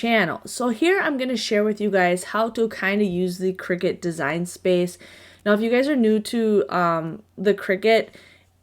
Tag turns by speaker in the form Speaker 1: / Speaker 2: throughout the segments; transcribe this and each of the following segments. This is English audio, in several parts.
Speaker 1: channel. So here I'm going to share with you guys how to kind of use the Cricut design space. Now, if you guys are new to the Cricut,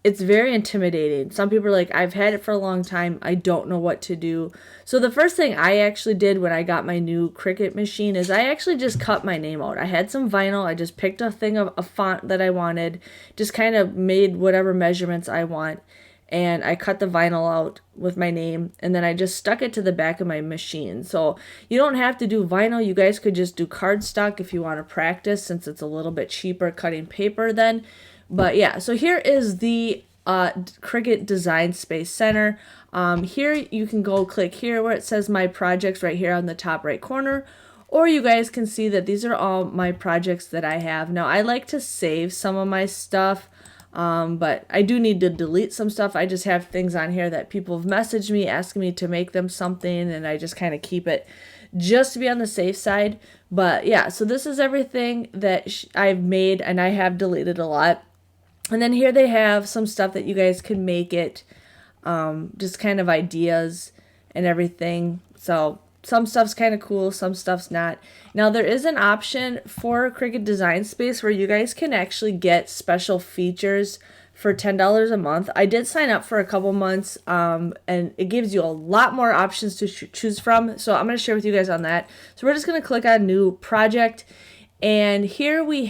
Speaker 1: it's very intimidating. Some people are like, I've had it for a long time, I don't know what to do. So the first thing I actually did when I got my new Cricut machine is I actually just cut my name out. I had some vinyl, I just picked a thing of a font that I wanted, just kind of made whatever measurements I want, and I cut the vinyl out with my name, and then I just stuck it to the back of my machine. So you don't have to do vinyl, you guys could just do cardstock if you want to practice, since it's a little bit cheaper cutting paper then. But yeah, so here is the Cricut Design Space Center. Here you can go click here where it says my projects right here on the top right corner, or you guys can see that these are all my projects that I have. Now I like to save some of my stuff, but I do need to delete some stuff. I just have things on here that people have messaged me asking me to make them something, and I just kind of keep it just to be on the safe side. But yeah, so this is everything that I've made, and I have deleted a lot. And then here they have some stuff that you guys can make it, just kind of ideas and everything. So some stuff's kind of cool, some stuff's not. Now there is an option for Cricut Design Space where you guys can actually get special features for $10 a month. I did sign up for a couple months, and it gives you a lot more options to choose from. So I'm going to share with you guys on that. So we're just going to click on New Project. And here we're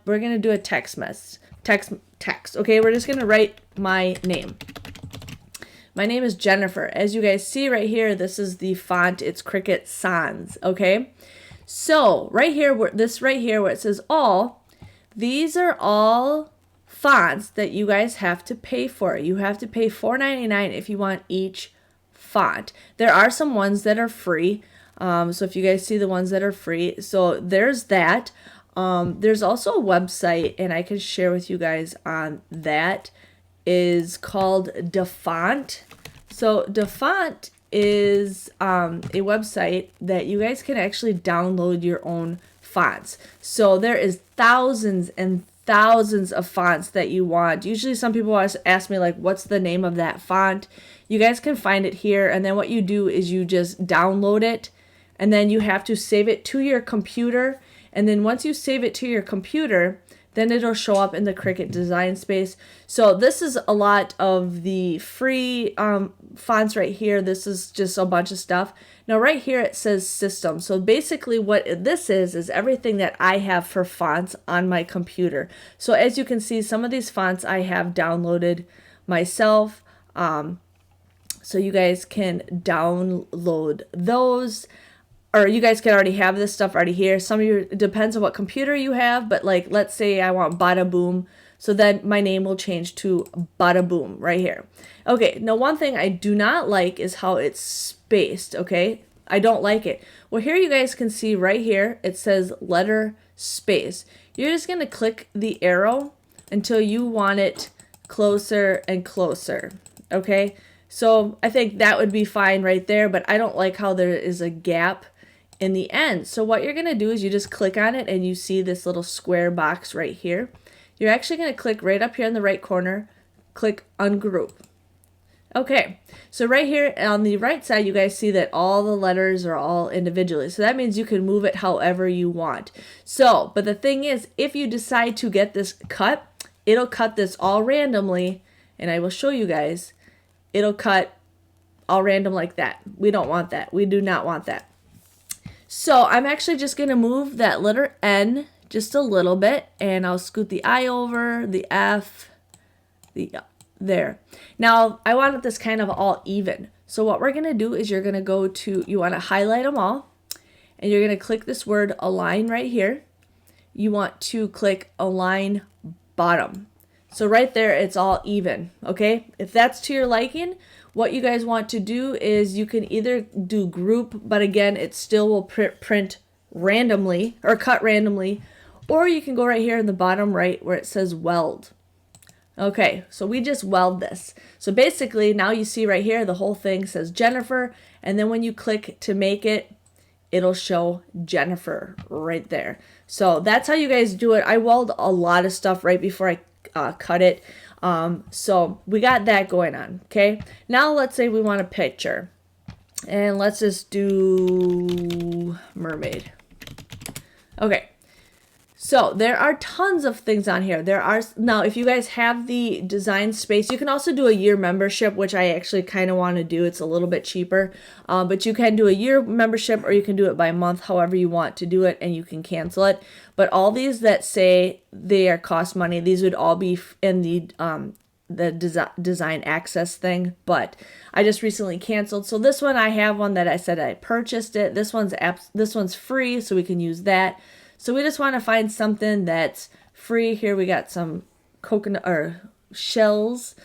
Speaker 1: going to do a text. Okay, we're just going to write my name. My name is Jennifer. As you guys see right here, this is the font. It's Cricut Sans, okay? So right here, where it says all, these are all fonts that you guys have to pay for. You have to pay $4.99 if you want each font. There are some ones that are free. So if you guys see the ones that are free, so there's that. There's also a website, and I can share with you guys on that, is called Dafont. So Dafont is a website that you guys can actually download your own fonts. So there is thousands and thousands of fonts that you want. Usually some people ask me like, what's the name of that font? You guys can find it here, and then what you do is you just download it, and then you have to save it to your computer. And then once you save it to your computer, then it'll show up in the Cricut Design Space. So this is a lot of the free fonts right here. This is just a bunch of stuff. Now right here it says system. So basically what this is everything that I have for fonts on my computer. So as you can see, some of these fonts I have downloaded myself. So you guys can download those. Or you guys can already have this stuff already here. Some of you, it depends on what computer you have, but like, let's say I want Bada Boom. So then my name will change to Bada Boom right here. Okay, now one thing I do not like is how it's spaced, okay? I don't like it. Well, here you guys can see right here, it says letter space. You're just gonna click the arrow until you want it closer and closer, okay? So I think that would be fine right there, but I don't like how there is a gap in the end. So what you're going to do is you just click on it, and you see this little square box right here. You're actually going to click right up here in the right corner, click ungroup. Okay, so right here on the right side, you guys see that all the letters are all individually. So that means you can move it however you want. So, but the thing is, if you decide to get this cut, it'll cut this all randomly, and I will show you guys. It'll cut all random like that. We don't want that. We do not want that. So I'm actually just going to move that letter N just a little bit, and I'll scoot the I over, the F, there. Now I want this kind of all even. So what we're going to do is you're going to go to, you want to highlight them all, and you're going to click this word align right here. You want to click align bottom. So right there, it's all even, okay? If that's to your liking, what you guys want to do is you can either do group, but again, it still will print randomly or cut randomly, or you can go right here in the bottom right where it says weld. Okay, so we just weld this. So basically, now you see right here, the whole thing says Jennifer, and then when you click to make it, it'll show Jennifer right there. So that's how you guys do it. I weld a lot of stuff right before I cut it. So we got that going on. Okay, now let's say we want a picture. And let's just do mermaid. Okay. So there are tons of things on here. Now, if you guys have the design space, you can also do a year membership, which I actually kind of want to do. It's a little bit cheaper, but you can do a year membership or you can do it by month, however you want to do it, and you can cancel it. But all these that say they are cost money, these would all be in the design access thing, but I just recently canceled. So this one, I have one that I said I purchased it. This one's free, so we can use that. So we just want to find something that's free. Here we got some coconut or shells,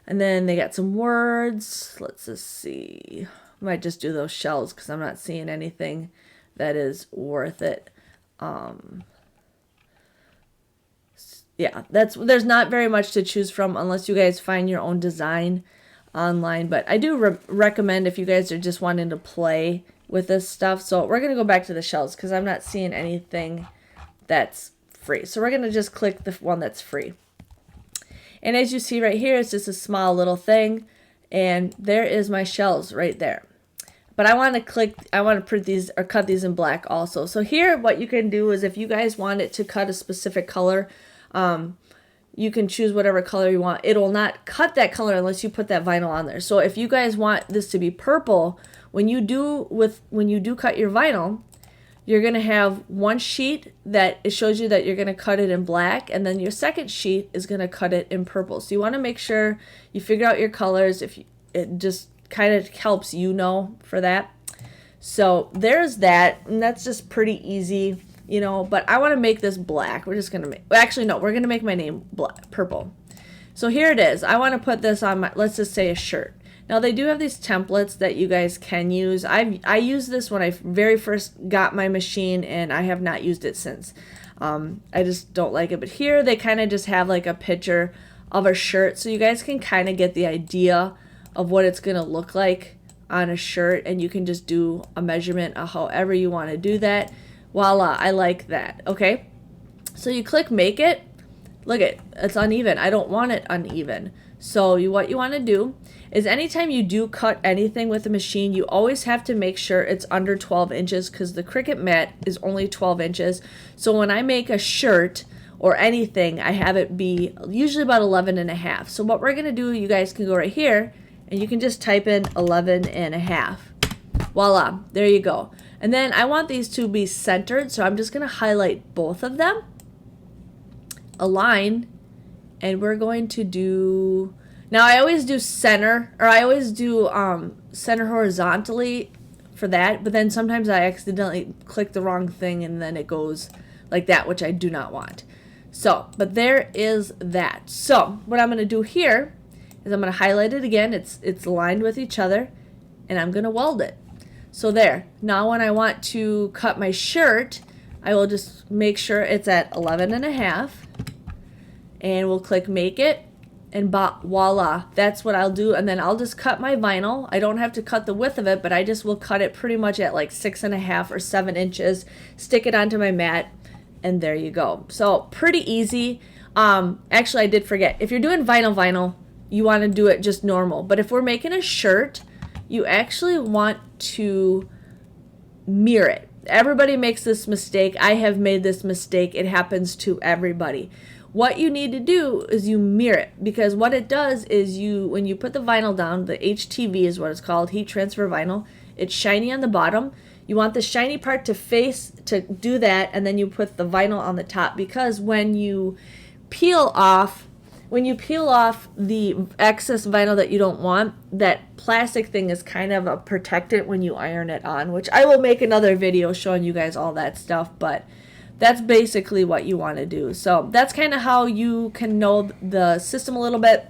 Speaker 1: and then they got some words. Let's just see. I might just do those shells because I'm not seeing anything that is worth it. Yeah, there's not very much to choose from unless you guys find your own design online. But I do recommend if you guys are just wanting to play with this stuff. So we're going to go back to the shells because I'm not seeing anything that's free. So we're going to just click the one that's free. And as you see right here, it's just a small little thing. And there is my shells right there. But I want to print these or cut these in black also. So here, what you can do is if you guys want it to cut a specific color, you can choose whatever color you want. It will not cut that color unless you put that vinyl on there. So if you guys want this to be purple, when you do cut your vinyl, you're going to have one sheet that it shows you that you're going to cut it in black, and then your second sheet is going to cut it in purple. So you want to make sure you figure out your colors. It just kind of helps for that. So there's that, and that's just pretty easy. But I want to make this black. We're just going to make, actually, no, we're going to make my name purple. So here it is. I want to put this on let's just say a shirt. Now they do have these templates that you guys can use. I used this when I very first got my machine, and I have not used it since. I just don't like it. But here they kind of just have like a picture of a shirt, so you guys can kind of get the idea of what it's going to look like on a shirt, and you can just do a measurement of however you want to do that. Voila, I like that. Okay, so you click make it. Look it's uneven. I don't want it uneven. So what you want to do is anytime you do cut anything with a machine, you always have to make sure it's under 12 inches because the Cricut mat is only 12 inches. So when I make a shirt or anything, I have it be usually about 11 and a half. So what we're going to do, you guys can go right here and you can just type in 11 and a half. Voila, there you go. And then I want these to be centered, so I'm just going to highlight both of them, align, and we're going to do, now I always do center, or I always do center horizontally for that, but then sometimes I accidentally click the wrong thing and then it goes like that, which I do not want. So, but there is that. So what I'm going to do here is I'm going to highlight it again. It's aligned with each other, and I'm going to weld it. So there. Now when I want to cut my shirt, I will just make sure it's at 11 and a half, and we'll click make it, and voila, that's what I'll do. And then I'll just cut my vinyl. I don't have to cut the width of it, but I just will cut it pretty much at like 6.5 or 7 inches, stick it onto my mat, and there you go. So pretty easy. Actually, I did forget. If you're doing vinyl, you want to do it just normal. But if we're making a shirt, you actually want to mirror it. Everybody makes this mistake. I have made this mistake. It happens to everybody. What you need to do is you mirror it, because what it does is when you put the vinyl down, the HTV is what it's called, heat transfer vinyl, it's shiny on the bottom. You want the shiny part to do that, and then you put the vinyl on the top, because when you peel off the excess vinyl that you don't want, that plastic thing is kind of a protectant when you iron it on, which I will make another video showing you guys all that stuff, but that's basically what you want to do. So that's kind of how you can know the system a little bit.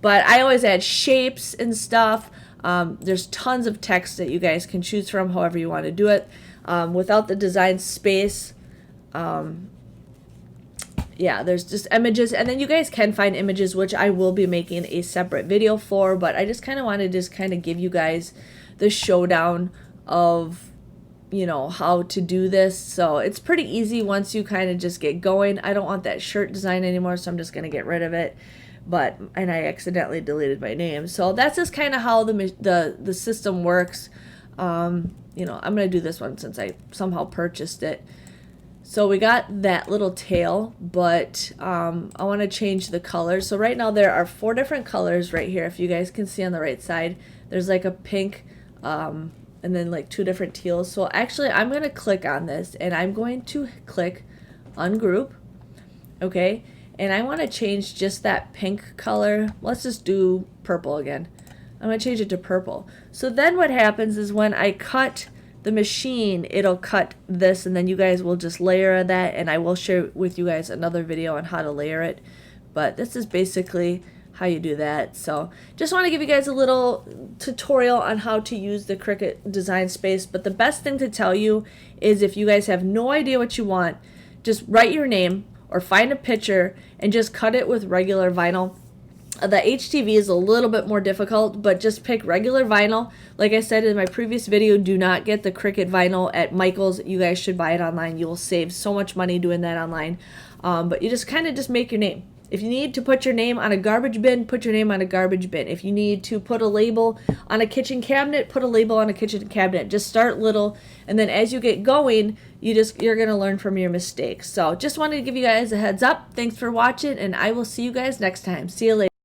Speaker 1: But I always add shapes and stuff. There's tons of text that you guys can choose from however you want to do it. Without the design space, yeah, there's just images, and then you guys can find images, which I will be making a separate video for, but I just kind of wanted to give you guys the showdown of you know, how to do this. So it's pretty easy once you kind of just get going. I don't want that shirt design anymore, so I'm just going to get rid of it. And I accidentally deleted my name. So that's just kind of how the system works. You know, I'm going to do this one since I somehow purchased it. So we got that little tail, but I want to change the colors. So right now there are 4 different colors right here. If you guys can see on the right side, there's like a pink, and then like 2 different teals. So actually I'm going to click on this and I'm going to click ungroup. Okay. And I want to change just that pink color. Let's just do purple again. I'm going to change it to purple. So then what happens is when I cut the machine, it'll cut this, and then you guys will just layer that, and I will share with you guys another video on how to layer it. But this is basically how you do that. So just want to give you guys a little tutorial on how to use the Cricut design space. But the best thing to tell you is if you guys have no idea what you want, just write your name or find a picture and just cut it with regular vinyl. The HTV is a little bit more difficult, but just pick regular vinyl. Like I said in my previous video, do not get the Cricut vinyl at Michael's. You guys should buy it online. You will save so much money doing that online. But you just kind of just make your name. If you need to put your name on a garbage bin, put your name on a garbage bin. If you need to put a label on a kitchen cabinet, put a label on a kitchen cabinet. Just start little, and then as you get going, you're going to learn from your mistakes. So just wanted to give you guys a heads up. Thanks for watching, and I will see you guys next time. See you later.